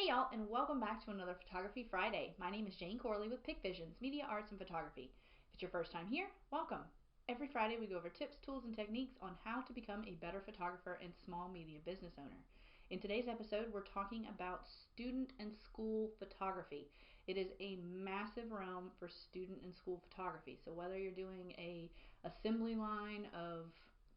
Hey y'all, and welcome back to another Photography Friday. My name is Jane Corley with Pic Visions, Media Arts and Photography. If it's your first time here, welcome. Every Friday we go over tips, tools, and techniques on how to become a better photographer and small media business owner. In today's episode, we're talking about student and school photography. It is a massive realm for student and school photography. So whether you're doing a assembly line of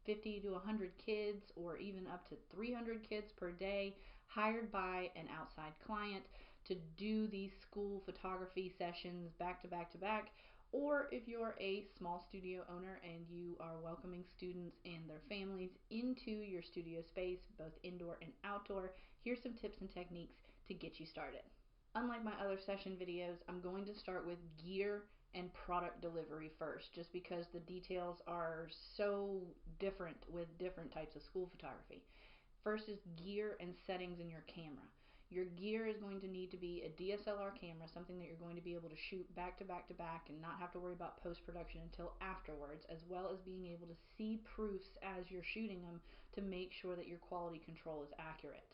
50 to 100 kids or even up to 300 kids per day, hired by an outside client to do these school photography sessions back to back to back, or if you're a small studio owner and you are welcoming students and their families into your studio space, both indoor and outdoor, here's some tips and techniques to get you started. Unlike my other session videos, I'm going to start with gear and product delivery first, just because the details are so different with different types of school photography. First is gear and settings in your camera. Your gear is going to need to be a DSLR camera, something that you're going to be able to shoot back to back to back and not have to worry about post-production until afterwards, as well as being able to see proofs as you're shooting them to make sure that your quality control is accurate.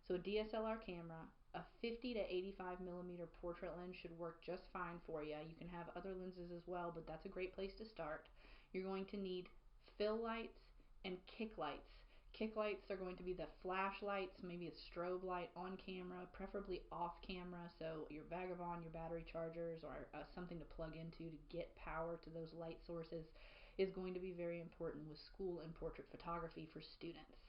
So a DSLR camera, a 50 to 85 millimeter portrait lens should work just fine for you. You can have other lenses as well, but that's a great place to start. You're going to need fill lights and kick lights. Kick lights are going to be the flashlights, maybe a strobe light on camera, preferably off camera, so your Vagabond, your battery chargers, or something to plug into to get power to those light sources is going to be very important with school and portrait photography for students.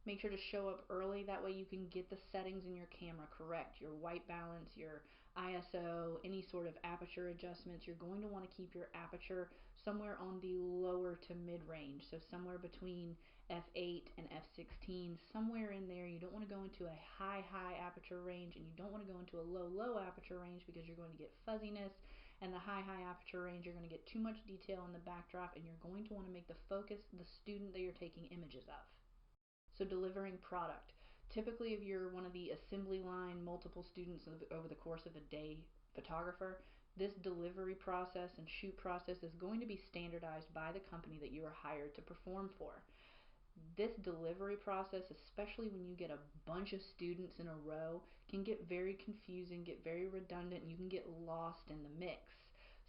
Make sure to show up early, that way you can get the settings in your camera correct. Your white balance, your ISO, any sort of aperture adjustments. You're going to want to keep your aperture somewhere on the lower to mid range, so somewhere between f8 and f16, somewhere in there. You don't want to go into a high aperture range, and you don't want to go into a low aperture range, because you're going to get fuzziness, and the high aperture range you're going to get too much detail in the backdrop, and you're going to want to make the focus the student that you're taking images of. So delivering product. Typically, if you're one of the assembly line, multiple students over the course of a day photographer, this delivery process and shoot process is going to be standardized by the company that you are hired to perform for. This delivery process, especially when you get a bunch of students in a row, can get very confusing, get very redundant, and you can get lost in the mix.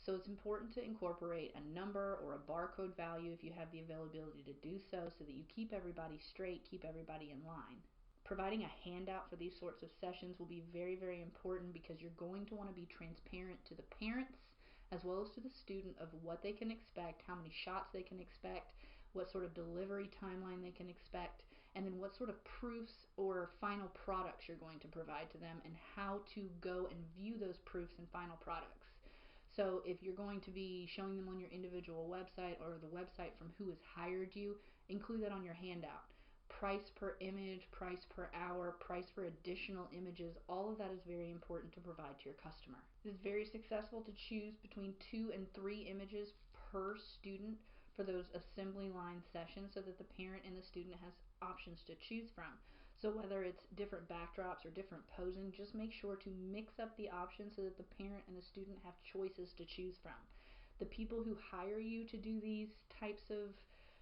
So it's important to incorporate a number or a barcode value if you have the availability to do so that you keep everybody straight, keep everybody in line. Providing a handout for these sorts of sessions will be very important, because you're going to want to be transparent to the parents as well as to the student of what they can expect, how many shots they can expect, what sort of delivery timeline they can expect, and then what sort of proofs or final products you're going to provide to them, and how to go and view those proofs and final products. So if you're going to be showing them on your individual website or the website from who has hired you, include that on your handout. Price per image, price per hour, price for additional images, all of that is very important to provide to your customer. It is very successful to choose between 2 and 3 images per student for those assembly line sessions, so that the parent and the student has options to choose from. So whether it's different backdrops or different posing, just make sure to mix up the options so that the parent and the student have choices to choose from. The people who hire you to do these types of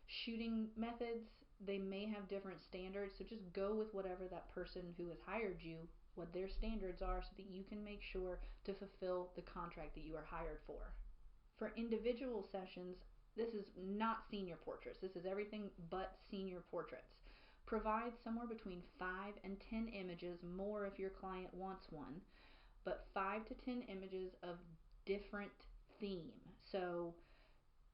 shooting methods, they may have different standards, so just go with whatever that person who has hired you, what their standards are, so that you can make sure to fulfill the contract that you are hired for. For individual sessions, this is not senior portraits. This is everything but senior portraits. Provide somewhere between 5 and 10 images, more if your client wants one, but 5 to 10 images of different theme. So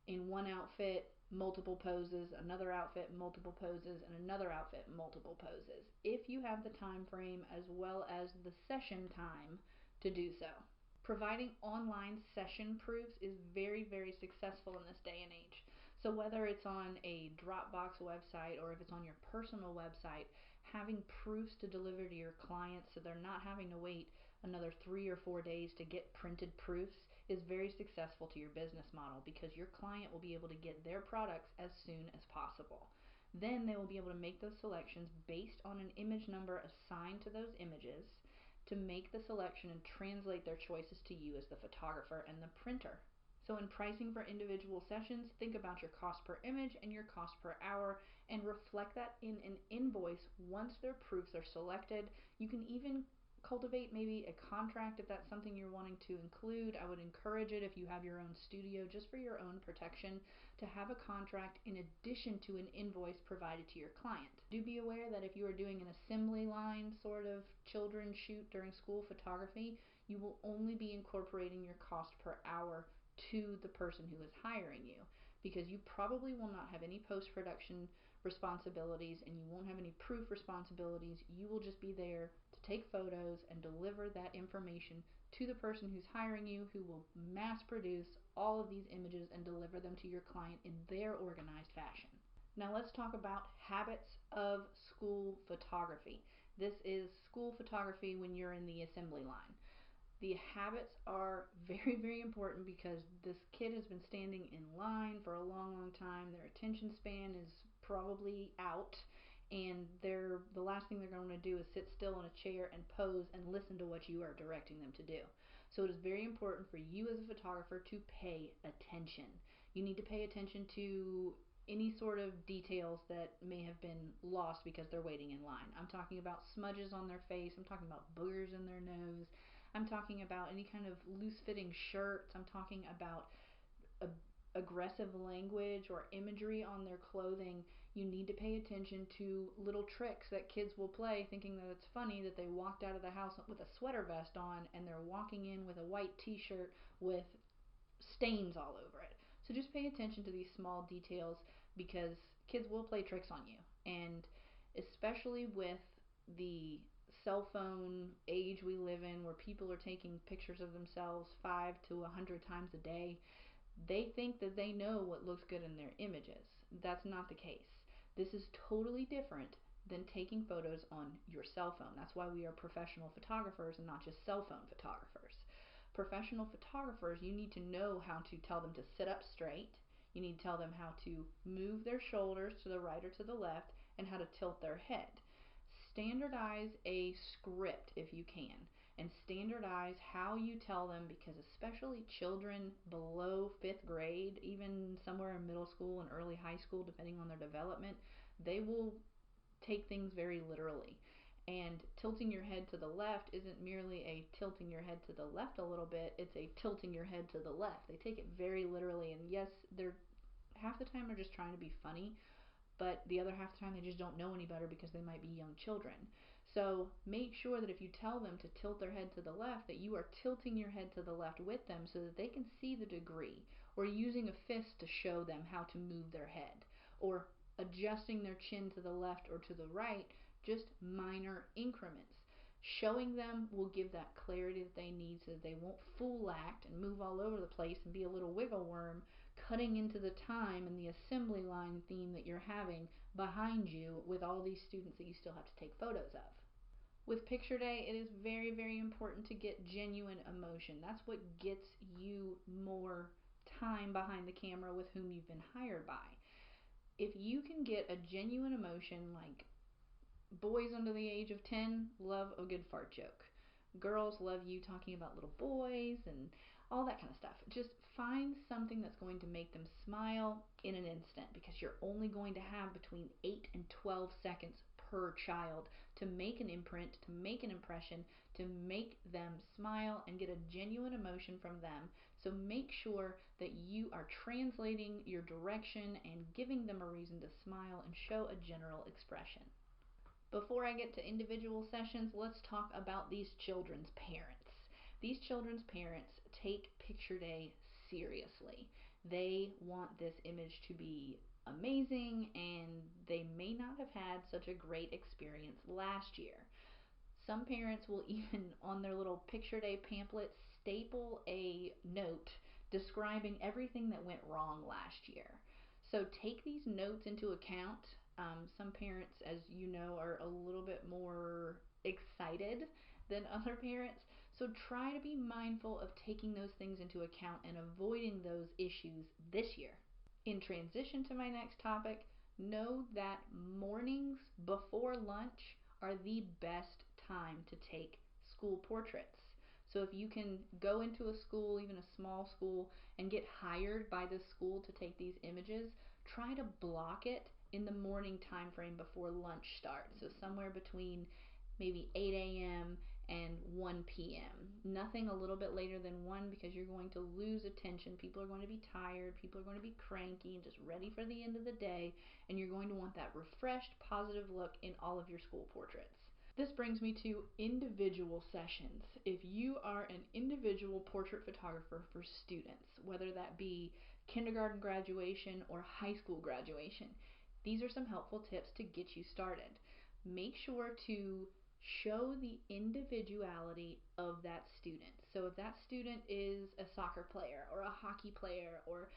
in one outfit, multiple poses, another outfit, multiple poses, and another outfit, multiple poses, if you have the time frame as well as the session time to do so. Providing online session proofs is very successful in this day and age. So whether it's on a Dropbox website or if it's on your personal website, having proofs to deliver to your clients so they're not having to wait another 3 or 4 days to get printed proofs is very successful to your business model, because your client will be able to get their products as soon as possible. Then they will be able to make those selections based on an image number assigned to those images to make the selection and translate their choices to you as the photographer and the printer. So in pricing for individual sessions, think about your cost per image and your cost per hour, and reflect that in an invoice once their proofs are selected. You can even cultivate maybe a contract if that's something you're wanting to include. I would encourage it if you have your own studio, just for your own protection, to have a contract in addition to an invoice provided to your client. Do be aware that if you are doing an assembly line sort of children's shoot during school photography, you will only be incorporating your cost per hour to the person who is hiring you, because you probably will not have any post-production responsibilities and you won't have any proof responsibilities. You will just be there to take photos and deliver that information to the person who's hiring you, who will mass produce all of these images and deliver them to your client in their organized fashion. Now let's talk about habits of school photography. This is school photography when you're in the assembly line. The habits are very, very important because this kid has been standing in line for a long, long time. Their attention span is probably out, and the last thing they're going to do is sit still in a chair and pose and listen to what you are directing them to do. So it is very important for you as a photographer to pay attention. You need to pay attention to any sort of details that may have been lost because they're waiting in line. I'm talking about smudges on their face. I'm talking about boogers in their nose. I'm talking about any kind of loose-fitting shirts. I'm talking about aggressive language or imagery on their clothing. You need to pay attention to little tricks that kids will play, thinking that it's funny that they walked out of the house with a sweater vest on and they're walking in with a white t-shirt with stains all over it. So just pay attention to these small details, because kids will play tricks on you. And especially with the cell phone age we live in, where people are taking pictures of themselves 5 to 100 times a day, they think that they know what looks good in their images. That's not the case. This is totally different than taking photos on your cell phone. That's why we are professional photographers and not just cell phone photographers. Professional photographers, you need to know how to tell them to sit up straight. You need to tell them how to move their shoulders to the right or to the left, and how to tilt their head. Standardize a script if you can, and standardize how you tell them, because especially children below 5th grade, even somewhere in middle school and early high school, depending on their development, they will take things very literally. And tilting your head to the left isn't merely a tilting your head to the left a little bit, it's a tilting your head to the left. They take it very literally, and yes, they're half the time they're just trying to be funny, but the other half the time they just don't know any better because they might be young children. So make sure that if you tell them to tilt their head to the left, that you are tilting your head to the left with them so that they can see the degree, or using a fist to show them how to move their head, or adjusting their chin to the left or to the right, just minor increments. Showing them will give that clarity that they need so that they won't fool act and move all over the place and be a little wiggle worm, cutting into the time and the assembly line theme that you're having behind you with all these students that you still have to take photos of. With picture day, it is very, very important to get genuine emotion. That's what gets you more time behind the camera with whom you've been hired by. If you can get a genuine emotion, like boys under the age of 10 love a good fart joke. Girls love you talking about little boys and all that kind of stuff. Just find something that's going to make them smile in an instant, because you're only going to have between 8 and 12 seconds per child to make an imprint, to make an impression, to make them smile and get a genuine emotion from them. So make sure that you are translating your direction and giving them a reason to smile and show a general expression. Before I get to individual sessions, let's talk about these children's parents. These children's parents take picture day seriously. They want this image to be amazing, and they may not have had such a great experience last year. Some parents will even, on their little picture day pamphlet, staple a note describing everything that went wrong last year. So take these notes into account. Some parents, as you know, are a little bit more excited than other parents. So try to be mindful of taking those things into account and avoiding those issues this year. In transition to my next topic, know that mornings before lunch are the best time to take school portraits. So if you can go into a school, even a small school, and get hired by the school to take these images, try to block it in the morning time frame before lunch starts. So somewhere between maybe 8 a.m. and 1 p.m. Nothing a little bit later than 1, because you're going to lose attention. People are going to be tired, people are going to be cranky and just ready for the end of the day, and you're going to want that refreshed, positive look in all of your school portraits. This brings me to individual sessions. If you are an individual portrait photographer for students, whether that be kindergarten graduation or high school graduation, these are some helpful tips to get you started. Make sure to show the individuality of that student. So if that student is a soccer player or a hockey player or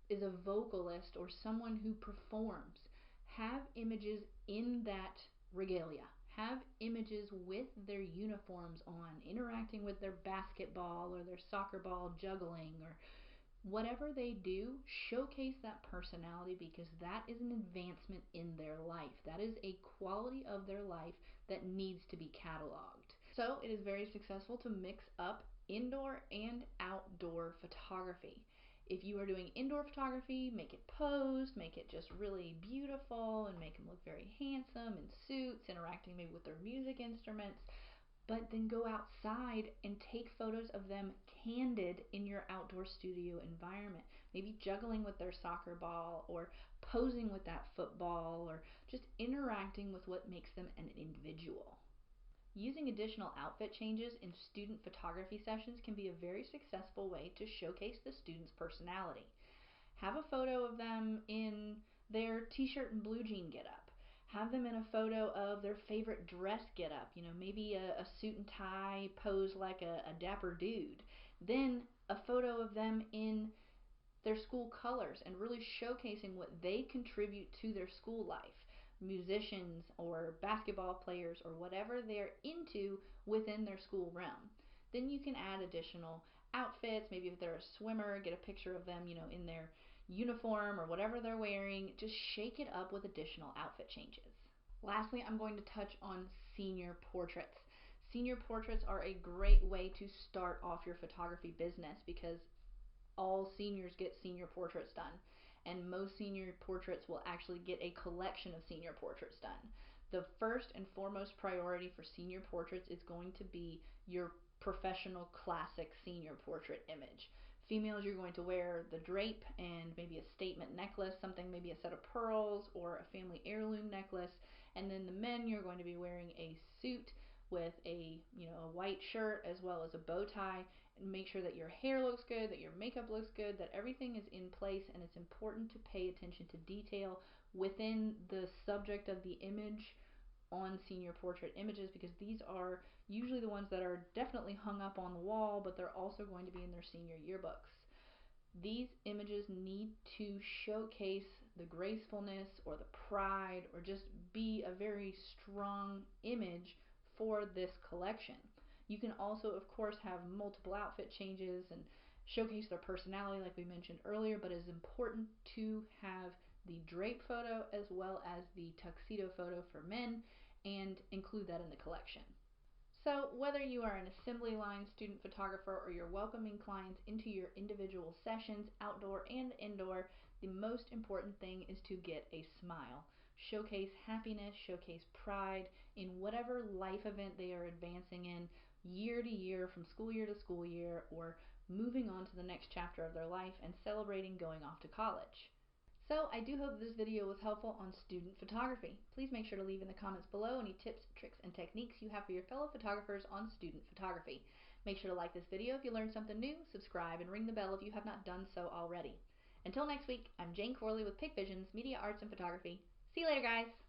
is a vocalist or someone who performs, have images in that regalia. Have images with their uniforms on, interacting with their basketball or their soccer ball juggling, or whatever they do. Showcase that personality, because that is an advancement in their life. That is a quality of their life that needs to be cataloged. So it is very successful to mix up indoor and outdoor photography. If you are doing indoor photography, make it posed, make it just really beautiful, and make them look very handsome in suits, interacting maybe with their music instruments. But then go outside and take photos of them candid in your outdoor studio environment. Maybe juggling with their soccer ball, or posing with that football, or just interacting with what makes them an individual. Using additional outfit changes in student photography sessions can be a very successful way to showcase the student's personality. Have a photo of them in their t-shirt and blue jean getup. Have them in a photo of their favorite dress getup, maybe a suit and tie pose like a dapper dude. Then a photo of them in their school colors and really showcasing what they contribute to their school life. Musicians or basketball players or whatever they're into within their school realm. Then you can add additional outfits. Maybe if they're a swimmer, get a picture of them, in their uniform or whatever they're wearing. Just shake it up with additional outfit changes. Lastly, I'm going to touch on senior portraits. Senior portraits are a great way to start off your photography business, because all seniors get senior portraits done, and most senior portraits will actually get a collection of senior portraits done. The first and foremost priority for senior portraits is going to be your professional classic senior portrait image. Females, you're going to wear the drape and maybe a statement necklace, something, maybe a set of pearls or a family heirloom necklace. And then the men, you're going to be wearing a suit with a white shirt as well as a bow tie. And make sure that your hair looks good, that your makeup looks good, that everything is in place. And it's important to pay attention to detail within the subject of the image on senior portrait images, because these are usually the ones that are definitely hung up on the wall, but they're also going to be in their senior yearbooks. These images need to showcase the gracefulness or the pride, or just be a very strong image for this collection. You can also, of course, have multiple outfit changes and showcase their personality like we mentioned earlier, but it is important to have the drape photo as well as the tuxedo photo for men, and include that in the collection. So whether you are an assembly line student photographer or you're welcoming clients into your individual sessions, outdoor and indoor, the most important thing is to get a smile. Showcase happiness, showcase pride in whatever life event they are advancing in year to year, from school year to school year, or moving on to the next chapter of their life and celebrating going off to college. So I do hope this video was helpful on student photography. Please make sure to leave in the comments below any tips, tricks, and techniques you have for your fellow photographers on student photography. Make sure to like this video if you learned something new, subscribe, and ring the bell if you have not done so already. Until next week, I'm Jane Corley with Pick Visions, Media Arts and Photography. See you later, guys!